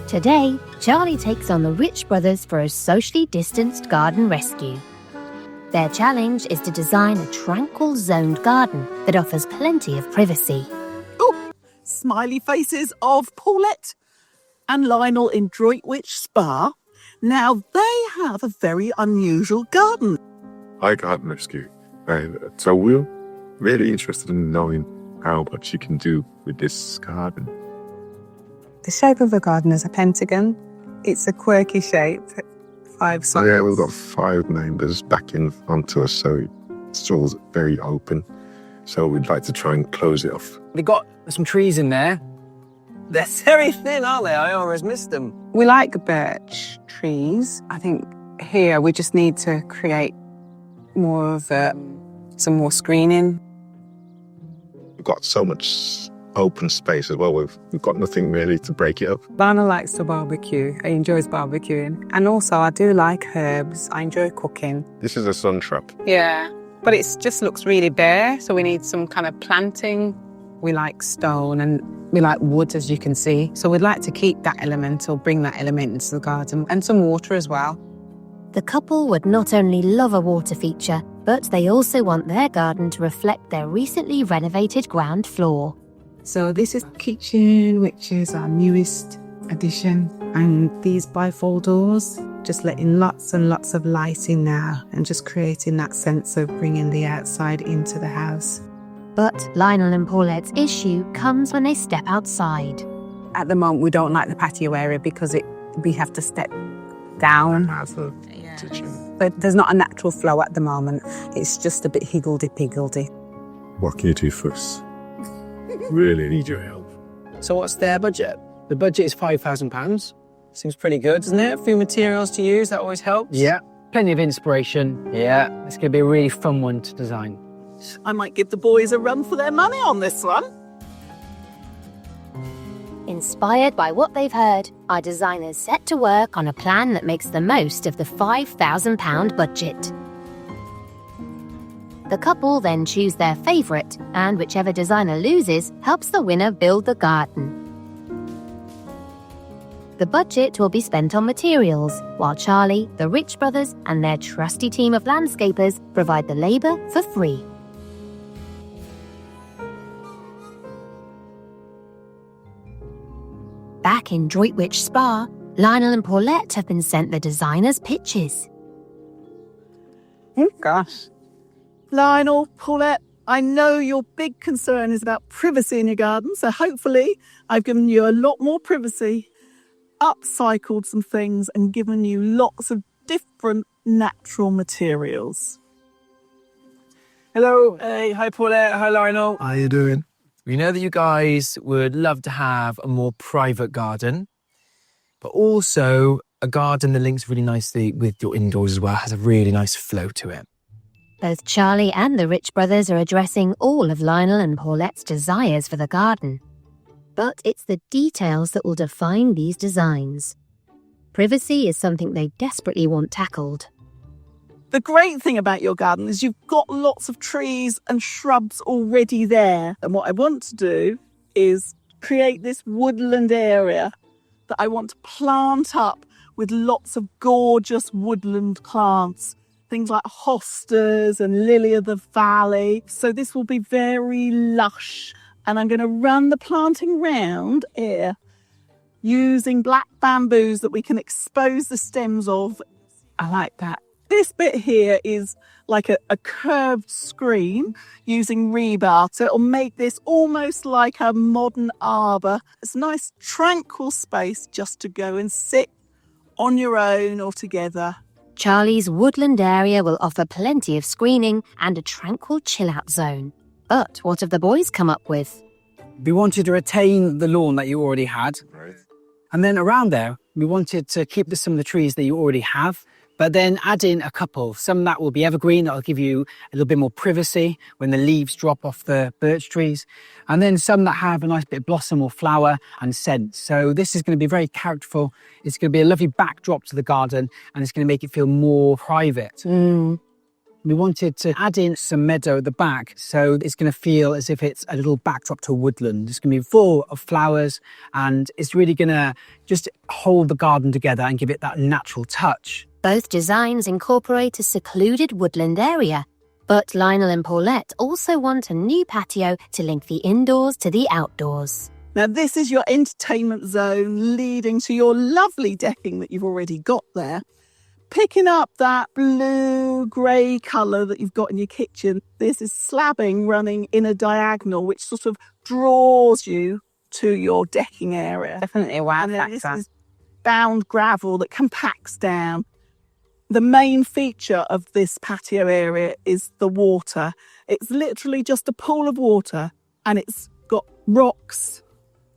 Today, Charlie takes on the Rich brothers for a socially distanced garden rescue. Their challenge is to design a tranquil zoned garden that offers plenty of privacy. Oh, smiley faces of Paulette and Lionel in Droitwich Spa. Now they have a very unusual garden. I garden rescue. So we're really interested in knowing how much you can do with this garden. The shape of the garden is a pentagon. It's a quirky shape, 5 sides. Yeah, we've got 5 neighbours backing onto us, so it's all very open. So we'd like to try and close it off. We've got some trees in there. They're very thin, aren't they? I always missed them. We like birch trees. I think here we just need to create more of some more screening. We've got so much open space as well. We've got nothing really to break it up. Lana likes to barbecue. He enjoys barbecuing. And also I do like herbs. I enjoy cooking. This is a sun trap. Yeah, but it just looks really bare, so we need some kind of planting. We like stone and we like wood, as you can see. So we'd like to keep that element or bring that element into the garden, and some water as well. The couple would not only love a water feature, but they also want their garden to reflect their recently renovated ground floor. So this is the kitchen, which is our newest addition. And these bifold doors, just letting lots and lots of light in now and just creating that sense of bringing the outside into the house. But Lionel and Paulette's issue comes when they step outside. At the moment, we don't like the patio area because we have to step down. But there's not a natural flow at the moment. It's just a bit higgledy-piggledy. What can you do for us? Really need your help. So what's their budget? The budget is £5,000. Seems pretty good, doesn't it? A few materials to use, that always helps. Yeah, plenty of inspiration. Yeah, it's going to be a really fun one to design. I might give the boys a run for their money on this one. Inspired by what they've heard, our designers set to work on a plan that makes the most of the £5,000 budget. The couple then choose their favourite, and whichever designer loses helps the winner build the garden. The budget will be spent on materials, while Charlie, the Rich brothers, and their trusty team of landscapers provide the labour for free. Back in Droitwich Spa, Lionel and Paulette have been sent the designer's pitches. Oh, gosh. Lionel, Paulette, I know your big concern is about privacy in your garden, so hopefully I've given you a lot more privacy, upcycled some things and given you lots of different natural materials. Hello. Hey, hi Paulette, hi Lionel. How you doing? We know that you guys would love to have a more private garden, but also a garden that links really nicely with your indoors as well, has a really nice flow to it. Both Charlie and the Rich brothers are addressing all of Lionel and Paulette's desires for the garden. But it's the details that will define these designs. Privacy is something they desperately want tackled. The great thing about your garden is you've got lots of trees and shrubs already there. And what I want to do is create this woodland area that I want to plant up with lots of gorgeous woodland plants. Things like hostas and lily of the valley. So this will be very lush. And I'm going to run the planting round here using black bamboos that we can expose the stems of. I like that. This bit here is like a curved screen using rebar. So it'll make this almost like a modern arbour. It's a nice tranquil space just to go and sit on your own or together. Charlie's woodland area will offer plenty of screening and a tranquil chill-out zone. But what have the boys come up with? We wanted to retain the lawn that you already had. Right. And then around there, we wanted to keep some of the trees that you already have, but then add in a couple. Some that will be evergreen, that'll give you a little bit more privacy when the leaves drop off the birch trees. And then some that have a nice bit of blossom or flower and scent. So this is going to be very characterful. It's going to be a lovely backdrop to the garden, and it's going to make it feel more private. We wanted to add in some meadow at the back, so it's going to feel as if it's a little backdrop to a woodland. It's going to be full of flowers, and it's really going to just hold the garden together and give it that natural touch. Both designs incorporate a secluded woodland area, but Lionel and Paulette also want a new patio to link the indoors to the outdoors. Now, this is your entertainment zone leading to your lovely decking that you've already got there. Picking up that blue-grey colour that you've got in your kitchen, this is slabbing running in a diagonal, which sort of draws you to your decking area. Definitely a wow And then this factor. is bound gravel that compacts down. The main feature of this patio area is the water. It's literally just a pool of water, and it's got rocks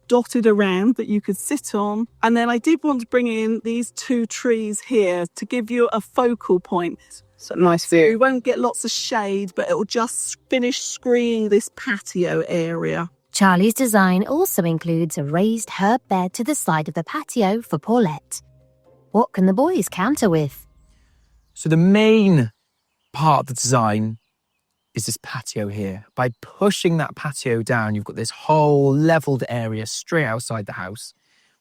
dotted around that you could sit on. And then I did want to bring in these 2 trees here to give you a focal point. So nice You view. won't get lots of shade, but it'll just finish screening this patio area. Charlie's design also includes a raised herb bed to the side of the patio for Paulette. What can the boys counter with? So the main part of the design is this patio here. By pushing that patio down, you've got this whole levelled area straight outside the house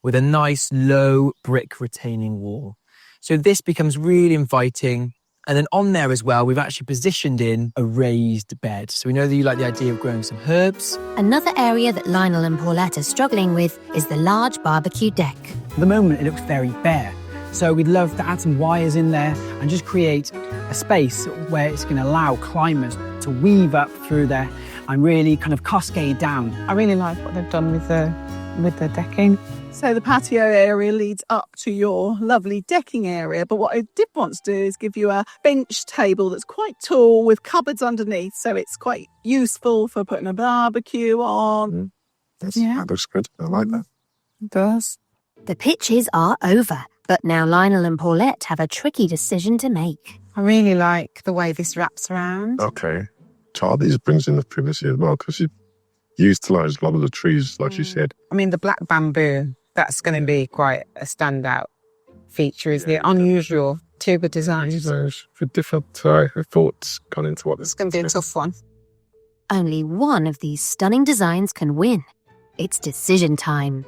with a nice low brick retaining wall. So this becomes really inviting. And then on there as well, we've actually positioned in a raised bed. So we know that you like the idea of growing some herbs. Another area that Lionel and Paulette are struggling with is the large barbecue deck. At the moment, it looks very bare. So we'd love to add some wires in there and just create a space where it's going to allow climbers to weave up through there and really kind of cascade down. I really like what they've done with the decking. So the patio area leads up to your lovely decking area. But what I did want to do is give you a bench table that's quite tall with cupboards underneath. So it's quite useful for putting a barbecue on. That looks good. I like that. It does. The pitches are over, but now Lionel and Paulette have a tricky decision to make. I really like the way this wraps around. Okay. Charlie brings in the privacy as well because you utilised a lot of the trees, like you said. I mean, the black bamboo, that's going to be quite a standout feature, isn't it? Unusual tuber designs. For different thoughts gone into what It's going to be a tough one. Only one of these stunning designs can win. It's decision time.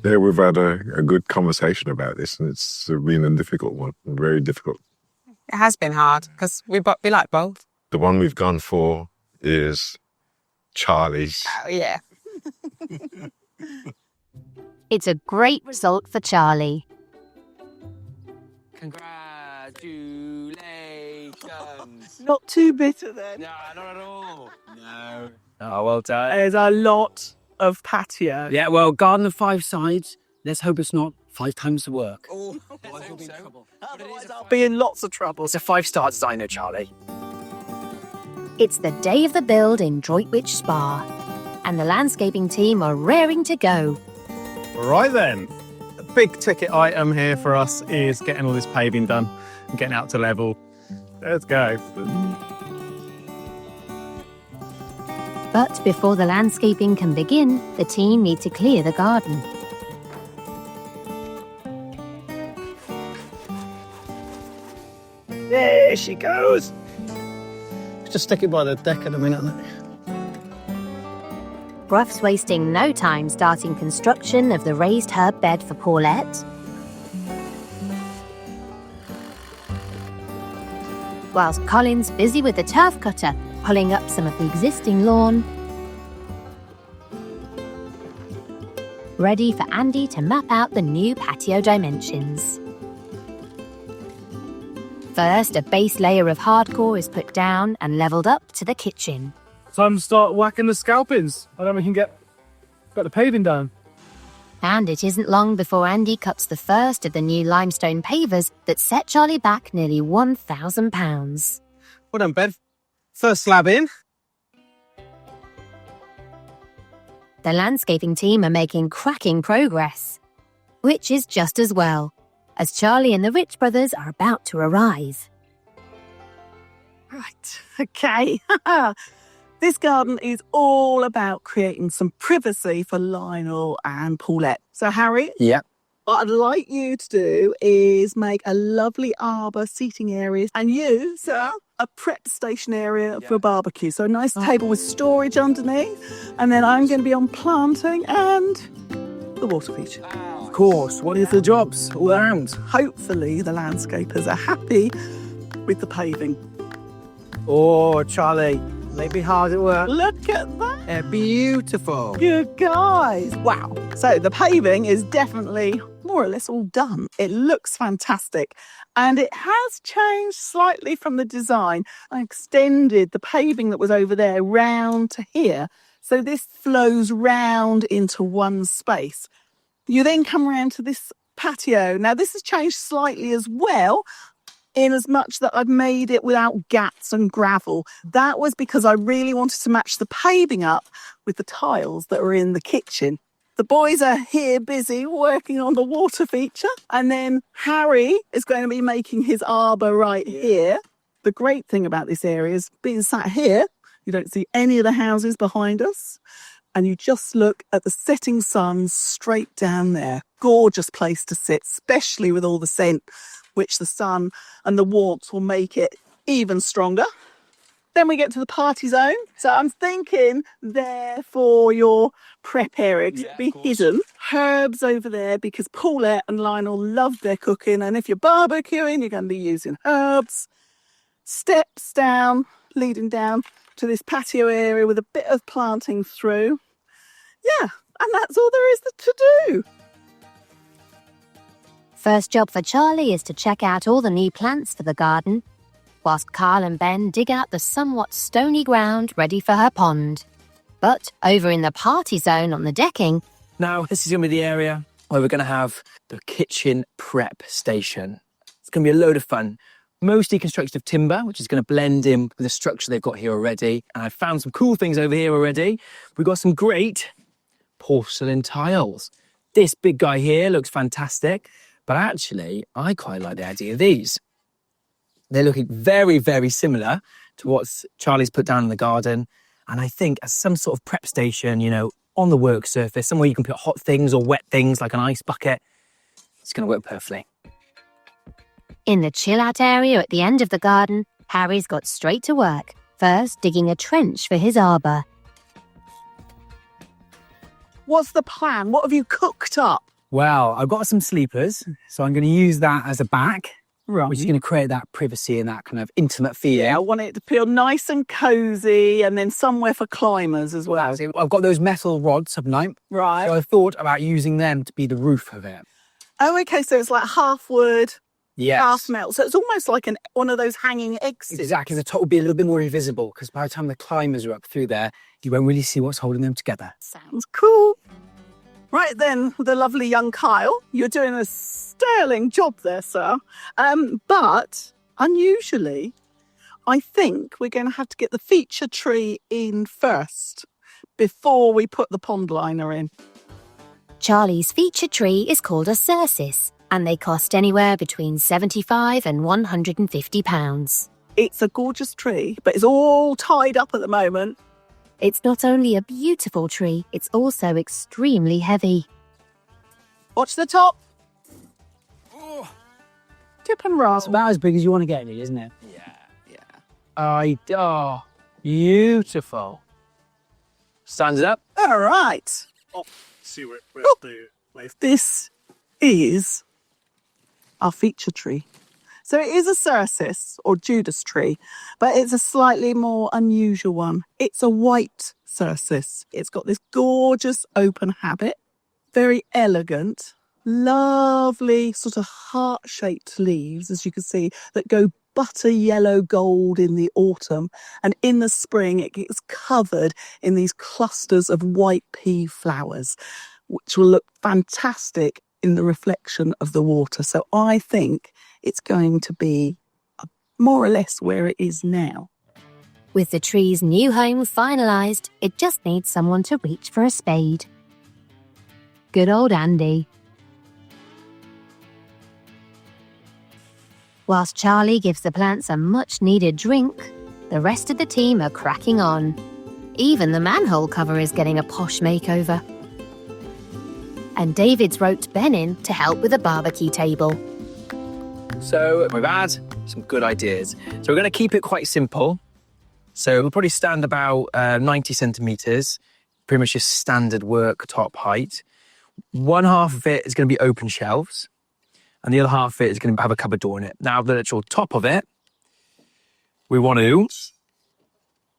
Yeah, we've had a good conversation about this, and it's been a difficult one, very difficult. It has been hard because we like both. The one we've gone for is Charlie's. Oh, yeah. It's a great result for Charlie. Congratulations. Not too bitter then. No, not at all. No. Oh, well done. There's a lot of patio. Yeah, well, garden of 5 sides. Let's hope it's not 5 times the work. Otherwise I'll be in lots of trouble. It's a 5-star designer, Charlie. It's the day of the build in Droitwich Spa, and the landscaping team are raring to go. Right then, a big ticket item here for us is getting all this paving done and getting out to level. Let's go. But before the landscaping can begin, the team need to clear the garden. There she goes. Just stick it by the deck at a minute. Gruff's wasting no time starting construction of the raised herb bed for Paulette. Whilst Colin's busy with the turf cutter, pulling up some of the existing lawn. Ready for Andy to map out the new patio dimensions. First, a base layer of hardcore is put down and levelled up to the kitchen. Time to start whacking the scalpings. I don't think we can got the paving done. And it isn't long before Andy cuts the first of the new limestone pavers that set Charlie back nearly £1,000. Well done, Ben. First slab in. The landscaping team are making cracking progress, which is just as well, as Charlie and the Rich brothers are about to arrive. Right, okay. This garden is all about creating some privacy for Lionel and Paulette. So, Harry, Yeah. What I'd like you to do is make a lovely arbour seating area and you, sir, a prep station area for a barbecue. So a nice table with storage underneath. And then I'm going to be on planting and the water feature. Of course. What is the jobs all around? Hopefully the landscapers are happy with the paving. Oh, Charlie, they've been hard at work. Look at that. They're beautiful. You guys. Wow. So the paving is definitely more or less all done. It looks fantastic. And it has changed slightly from the design. I extended the paving that was over there round to here. So this flows round into one space. You then come round to this patio. Now this has changed slightly as well, in as much that I've made it without gaps and gravel. That was because I really wanted to match the paving up with the tiles that are in the kitchen. The boys are here busy working on the water feature. And then Harry is going to be making his arbour right here. The great thing about this area is being sat here, you don't see any of the houses behind us. And you just look at the setting sun straight down there. Gorgeous place to sit, especially with all the scent, which the sun and the warmth will make it even stronger. Then we get to the party zone. So I'm thinking there for your prep area, because it'll be hidden. Herbs over there, because Paulette and Lionel love their cooking. And if you're barbecuing, you're going to be using herbs. Steps down, leading down to this patio area with a bit of planting through. Yeah, and that's all there is to do. First job for Charlie is to check out all the new plants for the garden, whilst Carl and Ben dig out the somewhat stony ground ready for her pond. But over in the party zone on the decking... Now, this is going to be the area where we're going to have the kitchen prep station. It's going to be a load of fun. Mostly constructed of timber, which is going to blend in with the structure they've got here already. And I've found some cool things over here already. We've got some great porcelain tiles. This big guy here looks fantastic. But actually, I quite like the idea of these. They're looking very, very similar to what Charlie's put down in the garden. And I think as some sort of prep station, you know, on the work surface, somewhere you can put hot things or wet things like an ice bucket, it's going to work perfectly. In the chill-out area at the end of the garden, Harry's got straight to work, first digging a trench for his arbour. What's the plan? What have you cooked up? Well, I've got some sleepers, so I'm going to use that as a back, Right. which is going to create that privacy and that kind of intimate feeling. Yeah, I want it to feel nice and cosy, and then somewhere for climbers as well. So I've got those metal rods, haven't I? Right. So I thought about using them to be the roof of it. Oh, okay, so it's like half wood, Yes. half metal. So it's almost like one of those hanging exits. Exactly. The top will be a little bit more invisible because by the time the climbers are up through there, you won't really see what's holding them together. Sounds cool. Right then, the lovely young Kyle, you're doing a sterling job there, sir. But unusually, I think we're going to have to get the feature tree in first before we put the pond liner in. Charlie's feature tree is called a cercis, and they cost anywhere between £75 and £150. It's a gorgeous tree, but it's all tied up at the moment. It's not only a beautiful tree, it's also extremely heavy. Watch the top. Tip and roll. It's about as big as you want to get it, isn't it? Oh, beautiful. Stands it up. All right. See where the place. This is our feature tree. So it is a cercis or Judas tree, but it's a slightly more unusual one. It's a white cercis. It's got this gorgeous open habit, very elegant, lovely sort of heart-shaped leaves, as you can see, that go butter yellow gold in the autumn. And in the spring, it gets covered in these clusters of white pea flowers, which will look fantastic in the reflection of the water. So I think it's going to be more or less where it is now. With the tree's new home finalised, it just needs someone to reach for a spade. Good old Andy. Whilst Charlie gives the plants a much-needed drink, the rest of the team are cracking on. Even the manhole cover is getting a posh makeover. And David's roped Ben in to help with a barbecue table. So we've had some good ideas. So we're going to keep it quite simple. So we'll probably stand about 90 centimetres, pretty much just standard worktop height. One half of it is going to be open shelves, and the other half of it is going to have a cupboard door in it. Now, the actual top of it, we want to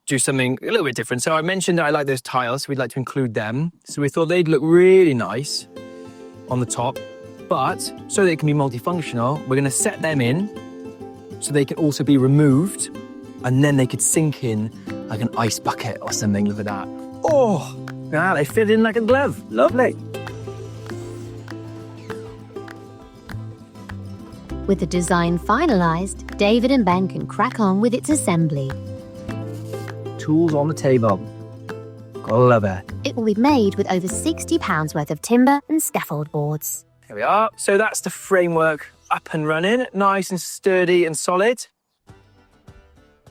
do something a little bit different. So I mentioned that I like those tiles, so we'd like to include them. So we thought they'd look really nice on the top, but so they can be multifunctional, we're going to set them in so they can also be removed, and then they could sink in like an ice bucket or something. Look at that. Oh, yeah, they fit in like a glove. Lovely. With the design finalised, David and Ben can crack on with its assembly. Tools on the table. Gotta love it. It will be made with over £60 worth of timber and scaffold boards. Here we are. So that's the framework up and running. Nice and sturdy and solid.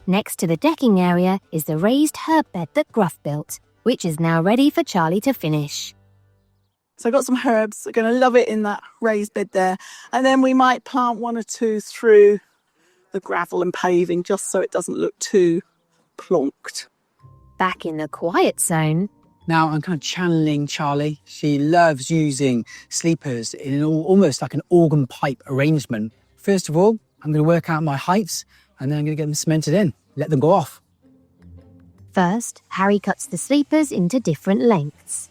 Next to the decking area is the raised herb bed that Gruff built, which is now ready for Charlie to finish. So I've got some herbs. They're going to love it in that raised bed there. And then we might plant one or two through the gravel and paving just so it doesn't look too plonked. Back in the quiet zone, Now I'm kind of channeling Charlie. She loves using sleepers in almost like an organ pipe arrangement. First of all, I'm going to work out my heights and then I'm going to get them cemented in, let them go off. first, Harry cuts the sleepers into different lengths.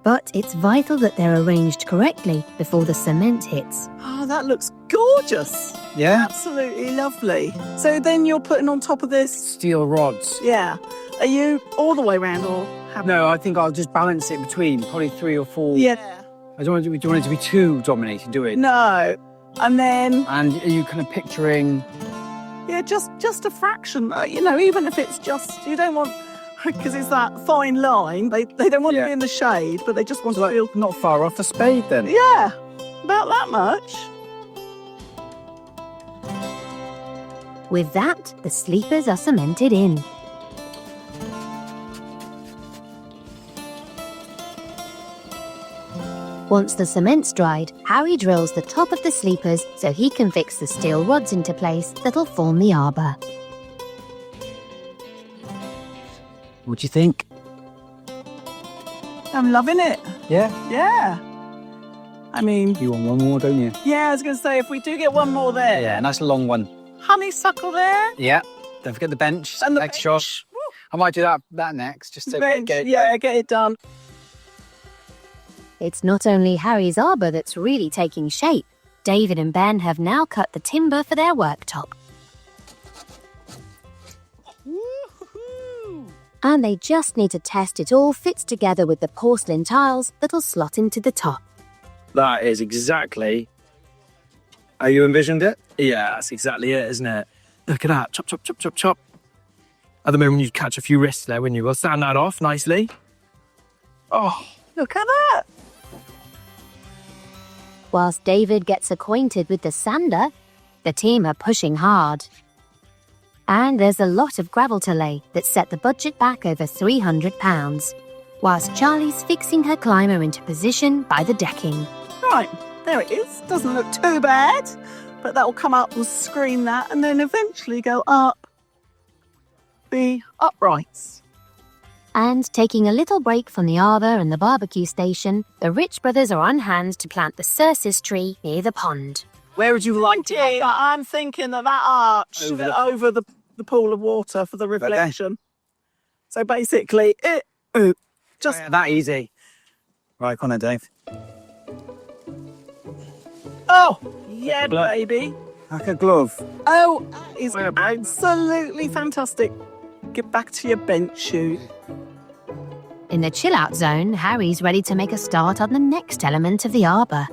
But it's vital that they're arranged correctly before the cement hits. Oh, that looks gorgeous. Yeah? Absolutely lovely. So then you're putting on top of this, Steel rods. yeah. Are you all the way around or have... No, I think I'll just balance it between probably 3 or 4. Yeah. I don't want it to be too dominating, do it? No. And then, And are you kind of picturing... yeah, just a fraction. Even if it's just, you don't want, because it's that fine line. They don't want to Yeah. be in the shade, but they just want to feel, Not far off the spade then? yeah, about that much. With that, the sleepers are cemented in. Once the cement's dried, Harry drills the top of the sleepers so he can fix the steel rods into place that'll form the arbour. What do you think? I'm loving it. Yeah? Yeah. I mean, You want one more, don't you? yeah, I was going to say, if we do get one more there, Yeah, nice long one. honeysuckle there. Yeah. Don't forget the bench. And the next bench. shot. I might do that next, just to Bench, get it. yeah, get it done. It's not only Harry's arbour that's really taking shape. David and Ben have now cut the timber for their worktop. And they just need to test it all fits together with the porcelain tiles that'll slot into the top. That is exactly how you envisioned it. Yeah, that's exactly it, isn't it? Look at that. Chop, chop, chop, chop, chop. At the moment, you'd catch a few wrists there, wouldn't you? We'll sand that off nicely. Oh, Look at that. Whilst David gets acquainted with the sander, the team are pushing hard. And there's a lot of gravel to lay that set the budget back over £300, whilst Charlie's fixing her climber into position by the decking. Right, there it is. Doesn't look too bad, but that will come up and screen that and then eventually go up the uprights. And taking a little break from the arbour and the barbecue station, the Rich brothers are on hand to plant the cercis tree near the pond. Where would you like to? Yeah, I'm thinking of that arch over the pool of water for the there. reflection. So basically, just Yeah, that easy. Right, come on then, Dave. oh yeah, Look. baby. Like a glove. Oh, that is absolutely fantastic. Get back to your bench shoe. In the chill-out zone, Harry's ready to make a start on the next element of the arbour.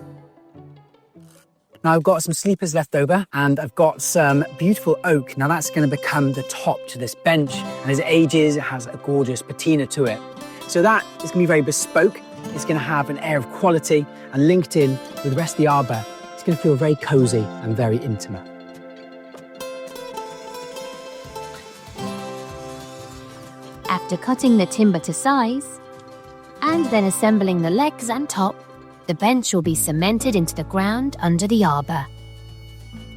Now I've got some sleepers left over and I've got some beautiful oak. Now that's going to become the top to this bench, and as it ages, it has a gorgeous patina to it. So that is going to be very bespoke. It's going to have an air of quality, and linked in with the rest of the arbour, it's going to feel very cosy and very intimate. After cutting the timber to size, and then assembling the legs and top, the bench will be cemented into the ground under the arbour.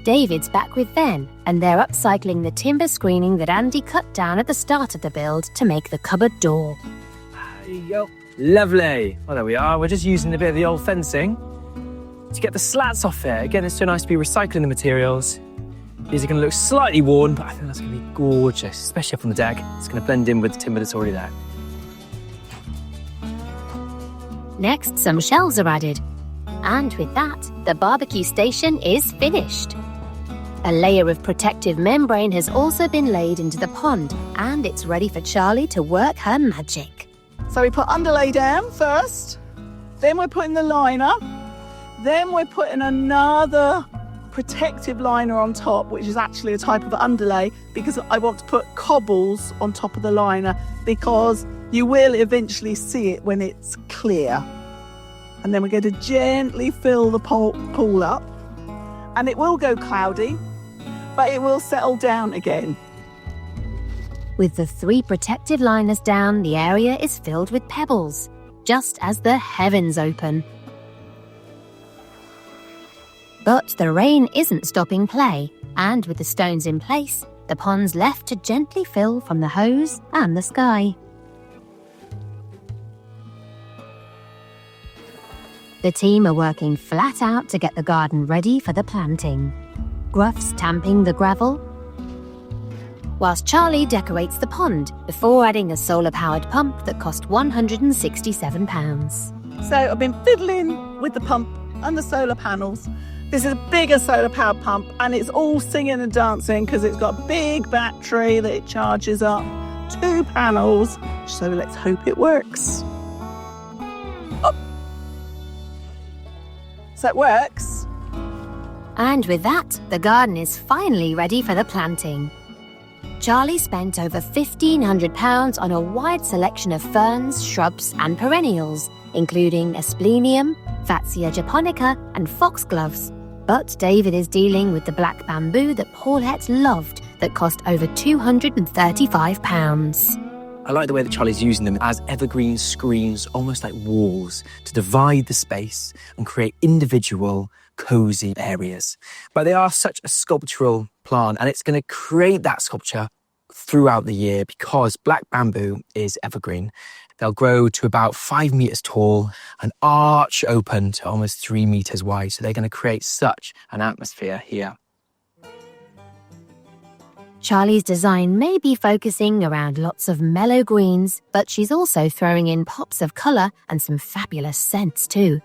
David's back with Ben, and they're upcycling the timber screening that Andy cut down at the start of the build to make the cupboard door. There you go. Lovely. Well, there we are. We're just using a bit of the old fencing to get the slats off it. Again, it's so nice to be recycling the materials. These are going to look slightly worn, but I think that's going to be gorgeous, especially up on the deck. It's going to blend in with the timber that's already there. Next, some shelves are added. And with that, the barbecue station is finished. A layer of protective membrane has also been laid into the pond, and it's ready for Charlie to work her magic. So we put underlay down first, then we're putting the liner, then we're putting another protective liner on top, which is actually a type of underlay, because I want to put cobbles on top of the liner, because you will eventually see it when it's clear. And then we're going to gently fill the pool up, and it will go cloudy, but it will settle down again. With the 3 protective liners down, the area is filled with pebbles, just as the heavens open. But the rain isn't stopping play, and with the stones in place, the pond's left to gently fill from the hose and the sky. The team are working flat out to get the garden ready for the planting. Gruff's tamping the gravel, whilst Charlie decorates the pond before adding a solar-powered pump that cost £167. So I've been fiddling with the pump and the solar panels. This is a bigger solar-powered pump, and it's all singing and dancing because it's got a big battery that it charges up, 2 panels, so let's hope it works. Oh. So it works. And with that, the garden is finally ready for the planting. Charlie spent over £1,500 on a wide selection of ferns, shrubs and perennials, including asplenium, Fatsia japonica and foxgloves. But David is dealing with the black bamboo that Paulette loved that cost over £235. I like the way that Charlie's using them as evergreen screens, almost like walls, to divide the space and create individual, cosy areas. But they are such a sculptural plant, and it's going to create that sculpture throughout the year because black bamboo is evergreen. They'll grow to about 5 meters tall and arch open to almost 3 meters wide. So they're going to create such an atmosphere here. Charlie's design may be focusing around lots of mellow greens, but she's also throwing in pops of colour and some fabulous scents too.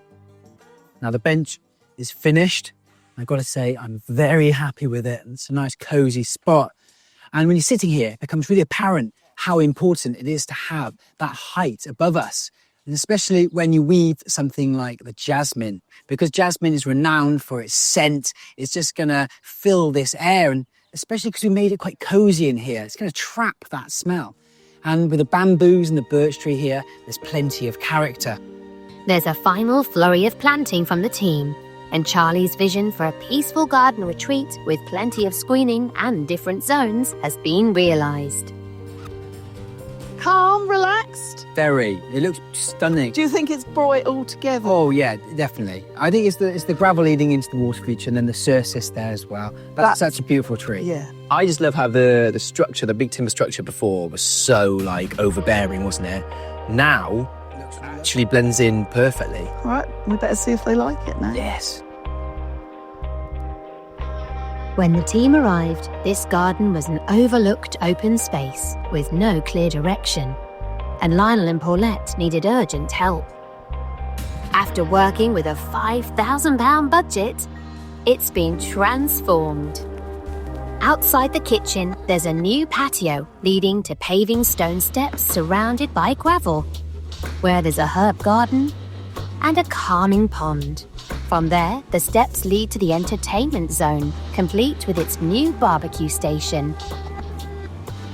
Now the bench is finished. I've got to say I'm very happy with it. It's a nice cosy spot. And when you're sitting here, it becomes really apparent how important it is to have that height above us. And especially when you weave something like the jasmine, because jasmine is renowned for its scent. It's just going to fill this air, and especially because we made it quite cozy in here, it's going to trap that smell. And with the bamboos and the birch tree here, there's plenty of character. There's a final flurry of planting from the team, and Charlie's vision for a peaceful garden retreat with plenty of screening and different zones has been realised. Calm, relaxed. Very. It looks stunning. Do you think it's brought it all together? Oh yeah, definitely. I think it's the gravel leading into the water feature and then the surface there as well. That's such a beautiful tree. Yeah. I just love how the structure, the big timber structure before was so like overbearing, wasn't it? Now, it actually blends in perfectly. All right, we better see if they like it now. Yes. When the team arrived, this garden was an overlooked open space with no clear direction, and Lionel and Paulette needed urgent help. After working with a £5,000 budget, it's been transformed. Outside the kitchen, there's a new patio leading to paving stone steps surrounded by gravel, where there's a herb garden and a calming pond. From there, the steps lead to the entertainment zone, complete with its new barbecue station.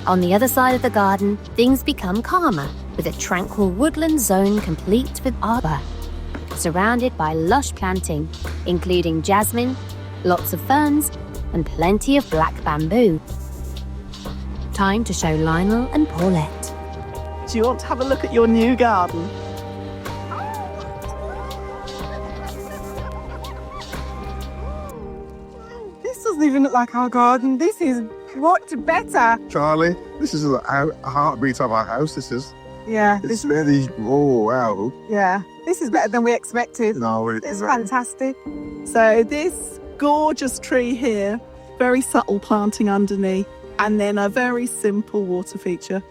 On the other side of the garden, things become calmer, with a tranquil woodland zone complete with arbour, surrounded by lush planting, including jasmine, lots of ferns, and plenty of black bamboo. Time to show Lionel and Paulette. Do you want to have a look at your new garden? doesn't even look like our garden. This is much better. Charlie, this is a heartbeat of our house, this is. Yeah, It's very, oh, wow. this is better than we expected. No, It's fantastic. So this gorgeous tree here, very subtle planting underneath, and then a very simple water feature.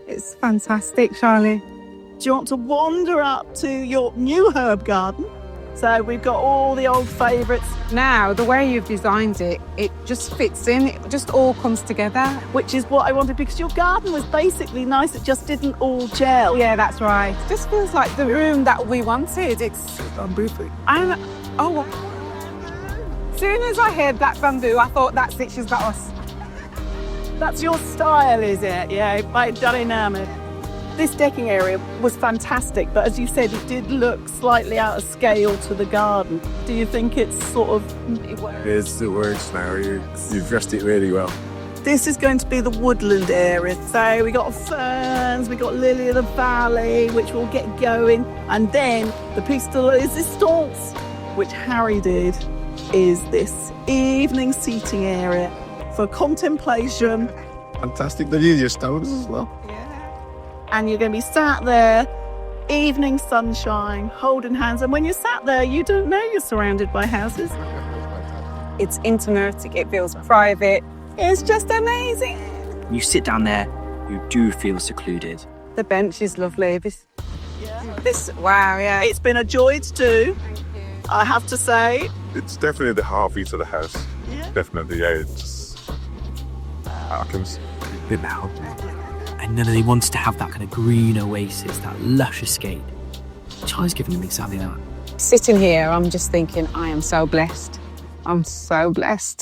It's fantastic, Charlie. Do you want to wander up to your new herb garden? So we've got all the old favourites, Now, the way you've designed it, it just fits in. It just all comes together. which is what I wanted because your garden was basically nice. It just didn't all gel. Yeah, that's right. Just feels like the room that we wanted. It's Bamboo. oh, wow. As soon as I heard that bamboo, I thought, that's it, she's got us. That's your style, is it? Yeah, by dynamic. This decking area was fantastic, but as you said, it did look slightly out of scale to the garden. Do you think it's sort of... It works now. You've dressed it really well. This is going to be the woodland area. So we got ferns, we got lily of the valley, which will get going. And then the piece de resistance, which Harry did, is this evening seating area for contemplation. Fantastic. They use your stones as well. And you're going to be sat there, evening sunshine, holding hands. And when you're sat there, you don't know you're surrounded by houses. It's intimate, it feels private. It's just amazing. When you sit down there, you do feel secluded. The bench is lovely. Wow, yeah. It's been a joy to do, I have to say. It's definitely the heartbeat of the house. Yeah. Definitely, yeah. It's just... I can... Bit loud. And then they wanted to have that kind of green oasis, that lush escape. Charlie's giving them exactly that. Sitting here, I'm just thinking, I am so blessed. I'm so blessed.